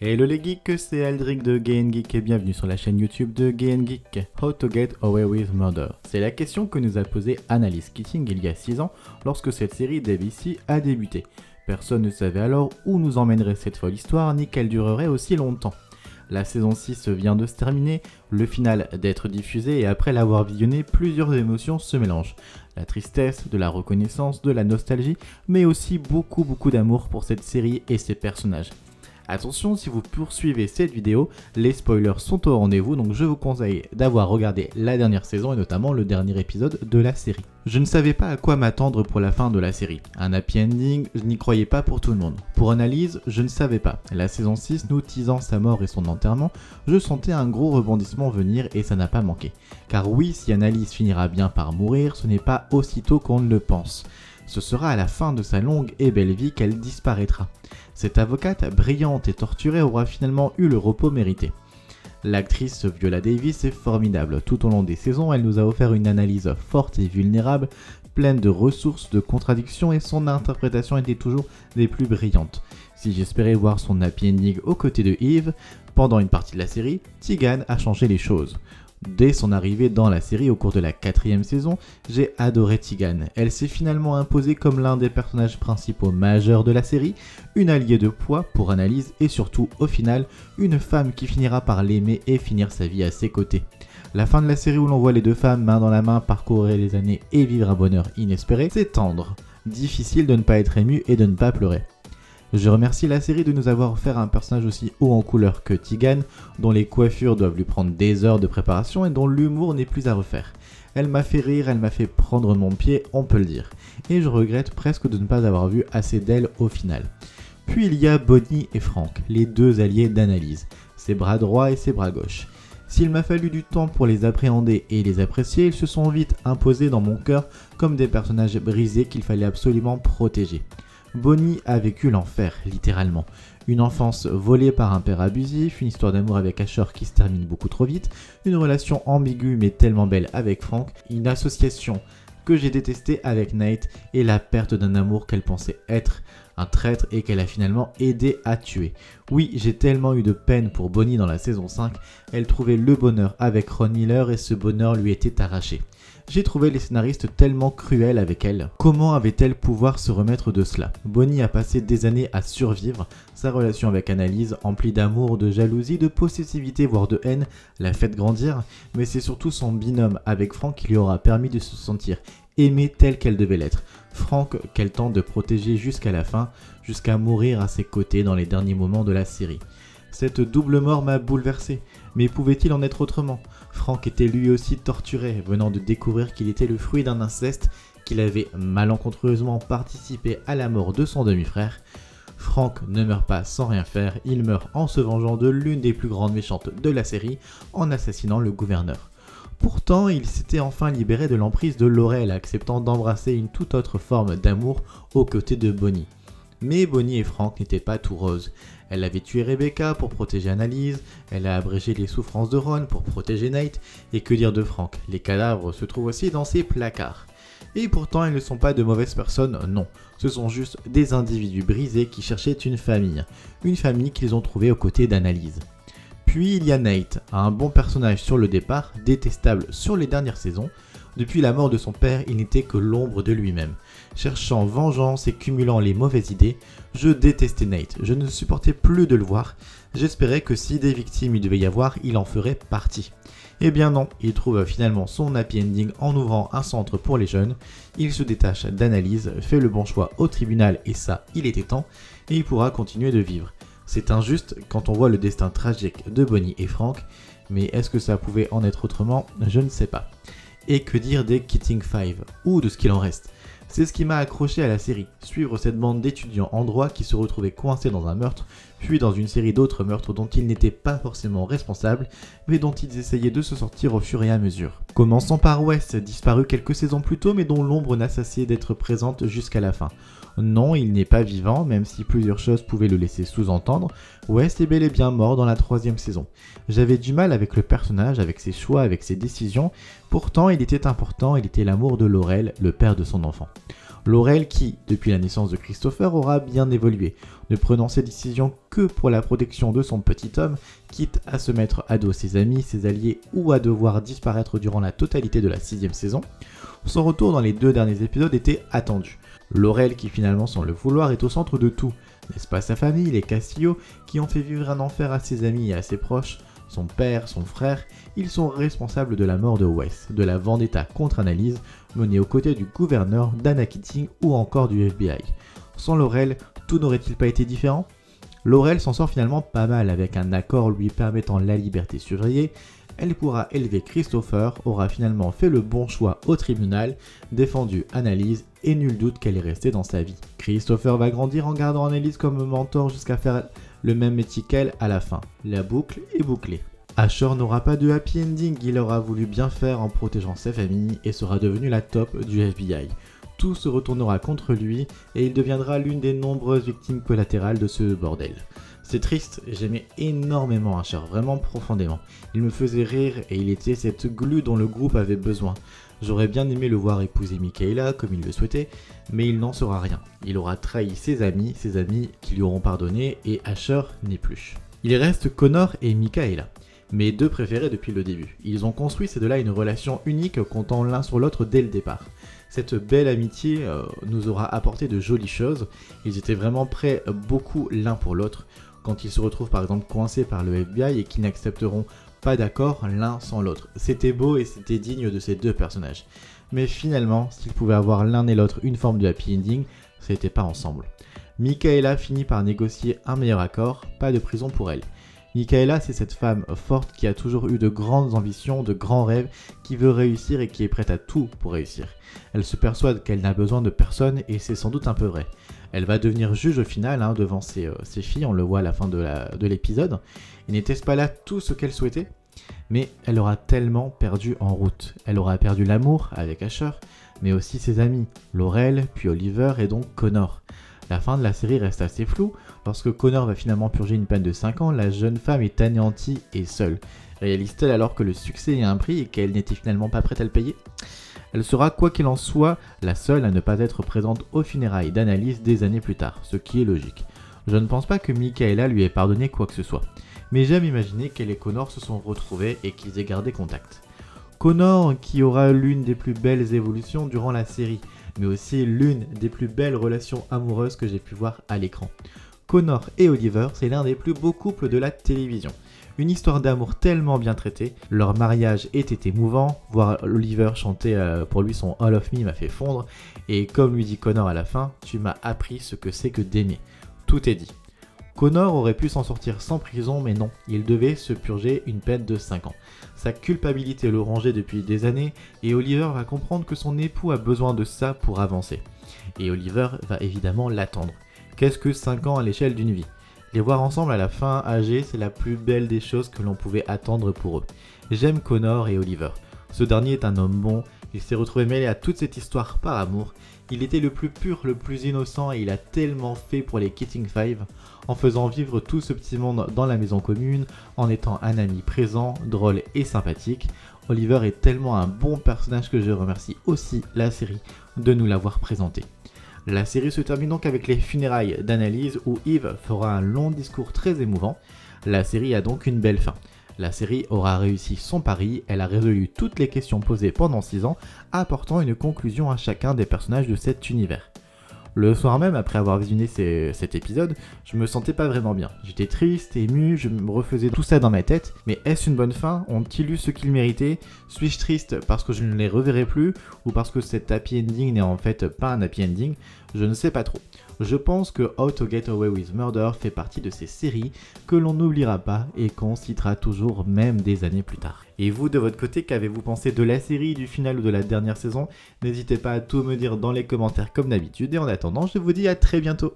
Hello les geeks, c'est Aldric de Gay & Geek et bienvenue sur la chaîne YouTube de Gay & Geek. How to get away with murder? C'est la question que nous a posée Annalise Keating il y a 6 ans lorsque cette série d'ABC a débuté. Personne ne savait alors où nous emmènerait cette folle histoire ni qu'elle durerait aussi longtemps. La saison 6 vient de se terminer, le final d'être diffusé et après l'avoir visionné, plusieurs émotions se mélangent. La tristesse, de la reconnaissance, de la nostalgie, mais aussi beaucoup d'amour pour cette série et ses personnages. Attention, si vous poursuivez cette vidéo, les spoilers sont au rendez-vous, donc je vous conseille d'avoir regardé la dernière saison et notamment le dernier épisode de la série. Je ne savais pas à quoi m'attendre pour la fin de la série. Un happy ending, je n'y croyais pas pour tout le monde. Pour Annalise, je ne savais pas. La saison 6 nous teasant sa mort et son enterrement, je sentais un gros rebondissement venir et ça n'a pas manqué. Car oui, si Annalise finira bien par mourir, ce n'est pas aussitôt qu'on ne le pense. Ce sera à la fin de sa longue et belle vie qu'elle disparaîtra. Cette avocate brillante et torturée aura finalement eu le repos mérité. L'actrice Viola Davis est formidable. Tout au long des saisons, elle nous a offert une analyse forte et vulnérable, pleine de ressources, de contradictions et son interprétation était toujours des plus brillantes. Si j'espérais voir son happy ending aux côtés de Eve, pendant une partie de la série, Tegan a changé les choses. Dès son arrivée dans la série au cours de la 4e saison, j'ai adoré Tegan. Elle s'est finalement imposée comme l'un des personnages principaux majeurs de la série, une alliée de poids pour Annalise et surtout, au final, une femme qui finira par l'aimer et finir sa vie à ses côtés. La fin de la série où l'on voit les deux femmes main dans la main parcourir les années et vivre un bonheur inespéré, c'est tendre. Difficile de ne pas être ému et de ne pas pleurer. Je remercie la série de nous avoir offert un personnage aussi haut en couleur que Tegan, dont les coiffures doivent lui prendre des heures de préparation et dont l'humour n'est plus à refaire. Elle m'a fait rire, elle m'a fait prendre mon pied, on peut le dire. Et je regrette presque de ne pas avoir vu assez d'elle au final. Puis il y a Bonnie et Frank, les deux alliés d'Annalise, ses bras droits et ses bras gauches. S'il m'a fallu du temps pour les appréhender et les apprécier, ils se sont vite imposés dans mon cœur comme des personnages brisés qu'il fallait absolument protéger. Bonnie a vécu l'enfer, littéralement. Une enfance volée par un père abusif, une histoire d'amour avec Asher qui se termine beaucoup trop vite, une relation ambiguë mais tellement belle avec Frank, une association que j'ai détestée avec Nate et la perte d'un amour qu'elle pensait être un traître et qu'elle a finalement aidé à tuer. Oui, j'ai tellement eu de peine pour Bonnie dans la saison 5, elle trouvait le bonheur avec Ron Miller et ce bonheur lui était arraché. J'ai trouvé les scénaristes tellement cruels avec elle. Comment avait-elle pouvoir se remettre de cela? Bonnie a passé des années à survivre. Sa relation avec Annalise, emplie d'amour, de jalousie, de possessivité, voire de haine, l'a fait grandir. Mais c'est surtout son binôme avec Frank qui lui aura permis de se sentir aimée telle qu'elle devait l'être. Frank qu'elle tente de protéger jusqu'à la fin, jusqu'à mourir à ses côtés dans les derniers moments de la série. Cette double mort m'a bouleversé, mais pouvait-il en être autrement? Frank était lui aussi torturé, venant de découvrir qu'il était le fruit d'un inceste, qu'il avait malencontreusement participé à la mort de son demi-frère. Frank ne meurt pas sans rien faire, il meurt en se vengeant de l'une des plus grandes méchantes de la série, en assassinant le gouverneur. Pourtant, il s'était enfin libéré de l'emprise de Laurel, acceptant d'embrasser une toute autre forme d'amour aux côtés de Bonnie. Mais Bonnie et Frank n'étaient pas tout roses. Elle avait tué Rebecca pour protéger Annalise, elle a abrégé les souffrances de Ron pour protéger Nate, et que dire de Frank? Les cadavres se trouvent aussi dans ses placards. Et pourtant, ils ne sont pas de mauvaises personnes, non. Ce sont juste des individus brisés qui cherchaient une famille qu'ils ont trouvée aux côtés d'Annalise. Puis il y a Nate, un bon personnage sur le départ, détestable sur les dernières saisons. Depuis la mort de son père, il n'était que l'ombre de lui-même. Cherchant vengeance et cumulant les mauvaises idées, je détestais Nate, je ne supportais plus de le voir. J'espérais que si des victimes il devait y avoir, il en ferait partie. Eh bien non, il trouve finalement son happy ending en ouvrant un centre pour les jeunes. Il se détache d'Annalise, fait le bon choix au tribunal et ça, il était temps, et il pourra continuer de vivre. C'est injuste quand on voit le destin tragique de Bonnie et Frank, mais est-ce que ça pouvait en être autrement? Je ne sais pas. Et que dire des Keating 5, ou de ce qu'il en reste? C'est ce qui m'a accroché à la série, suivre cette bande d'étudiants en droit qui se retrouvaient coincés dans un meurtre, puis dans une série d'autres meurtres dont ils n'étaient pas forcément responsables, mais dont ils essayaient de se sortir au fur et à mesure. Commençant par Wes, disparu quelques saisons plus tôt mais dont l'ombre n'a cessé d'être présente jusqu'à la fin. Non, il n'est pas vivant, même si plusieurs choses pouvaient le laisser sous-entendre, Wes est bel et bien mort dans la 3e saison. J'avais du mal avec le personnage, avec ses choix, avec ses décisions, pourtant il était important, il était l'amour de Laurel, le père de son enfant. Laurel qui, depuis la naissance de Christopher, aura bien évolué, ne prenant ses décisions que pour la protection de son petit homme, quitte à se mettre à dos ses amis, ses alliés ou à devoir disparaître durant la totalité de la 6ème saison. Son retour dans les 2 derniers épisodes était attendu. Laurel qui finalement sans le vouloir est au centre de tout, n'est-ce pas sa famille, les Castillo, qui ont fait vivre un enfer à ses amis et à ses proches, son père, son frère, ils sont responsables de la mort de Wes, de la vendetta contre Annalise, menée aux côtés du gouverneur, d'Anna Keating ou encore du FBI. Sans Laurel, tout n'aurait-il pas été différent ? Laurel s'en sort finalement pas mal avec un accord lui permettant la liberté surveillée. Elle pourra élever Christopher, aura finalement fait le bon choix au tribunal, défendu Annalise et nul doute qu'elle est restée dans sa vie. Christopher va grandir en gardant Annalise comme mentor jusqu'à faire le même métier qu'elle à la fin. La boucle est bouclée. Asher n'aura pas de happy ending, il aura voulu bien faire en protégeant sa famille et sera devenu la top du FBI. Tout se retournera contre lui et il deviendra l'une des nombreuses victimes collatérales de ce bordel. C'est triste, j'aimais énormément Asher, vraiment profondément. Il me faisait rire et il était cette glue dont le groupe avait besoin. J'aurais bien aimé le voir épouser Michaela comme il le souhaitait, mais il n'en sera rien. Il aura trahi ses amis qui lui auront pardonné et Asher n'est plus. Il reste Connor et Michaela, mes 2 préférés depuis le début. Ils ont construit ces 2-là une relation unique comptant l'un sur l'autre dès le départ. Cette belle amitié nous aura apporté de jolies choses, ils étaient vraiment prêts beaucoup l'un pour l'autre, quand ils se retrouvent par exemple coincés par le FBI et qu'ils n'accepteront pas d'accord l'un sans l'autre. C'était beau et c'était digne de ces 2 personnages. Mais finalement, s'ils pouvaient avoir l'un et l'autre une forme de happy ending, c'était pas ensemble. Michaela finit par négocier un meilleur accord, pas de prison pour elle. Michaela, c'est cette femme forte qui a toujours eu de grandes ambitions, de grands rêves, qui veut réussir et qui est prête à tout pour réussir. Elle se persuade qu'elle n'a besoin de personne et c'est sans doute un peu vrai. Elle va devenir juge au final devant ses filles, on le voit à la fin de l'épisode. Et n'était-ce pas là tout ce qu'elle souhaitait ? Mais elle aura tellement perdu en route. Elle aura perdu l'amour avec Asher, mais aussi ses amis, Laurel, puis Oliver et donc Connor. La fin de la série reste assez floue. Lorsque Connor va finalement purger une peine de 5 ans, la jeune femme est anéantie et seule. Réalise-t-elle alors que le succès a un prix et qu'elle n'était finalement pas prête à le payer ? Elle sera, quoi qu'il en soit, la seule à ne pas être présente aux funérailles d'Annalise des années plus tard, ce qui est logique. Je ne pense pas que Michaela lui ait pardonné quoi que ce soit, mais j'aime imaginer qu'elle et Connor se sont retrouvés et qu'ils aient gardé contact. Connor qui aura l'une des plus belles évolutions durant la série, mais aussi l'une des plus belles relations amoureuses que j'ai pu voir à l'écran. Connor et Oliver, c'est l'un des plus beaux couples de la télévision. Une histoire d'amour tellement bien traitée, leur mariage était émouvant, voir Oliver chanter pour lui son All of Me m'a fait fondre, et comme lui dit Connor à la fin, tu m'as appris ce que c'est que d'aimer. Tout est dit. Connor aurait pu s'en sortir sans prison, mais non, il devait se purger une peine de 5 ans. Sa culpabilité le rongeait depuis des années, et Oliver va comprendre que son époux a besoin de ça pour avancer. Et Oliver va évidemment l'attendre. Qu'est-ce que 5 ans à l'échelle d'une vie ? Les voir ensemble à la fin, âgés, c'est la plus belle des choses que l'on pouvait attendre pour eux. J'aime Connor et Oliver. Ce dernier est un homme bon, il s'est retrouvé mêlé à toute cette histoire par amour. Il était le plus pur, le plus innocent et il a tellement fait pour les Keating Five, en faisant vivre tout ce petit monde dans la maison commune, en étant un ami présent, drôle et sympathique. Oliver est tellement un bon personnage que je remercie aussi la série de nous l'avoir présenté. La série se termine donc avec les funérailles d'Annalise où Eve fera un long discours très émouvant. La série a donc une belle fin. La série aura réussi son pari, elle a résolu toutes les questions posées pendant 6 ans, apportant une conclusion à chacun des personnages de cet univers. Le soir même, après avoir visionné cet épisode, je me sentais pas vraiment bien. J'étais triste, ému, je me refaisais tout ça dans ma tête, mais est-ce une bonne fin ? Ont-ils eu ce qu'ils méritaient ? Suis-je triste parce que je ne les reverrai plus, ou parce que cet happy ending n'est en fait pas un happy ending ? Je ne sais pas trop. Je pense que How to Get Away with Murder fait partie de ces séries que l'on n'oubliera pas et qu'on citera toujours même des années plus tard. Et vous, de votre côté, qu'avez-vous pensé de la série, du final ou de la dernière saison ? N'hésitez pas à tout me dire dans les commentaires comme d'habitude et en attendant, je vous dis à très bientôt.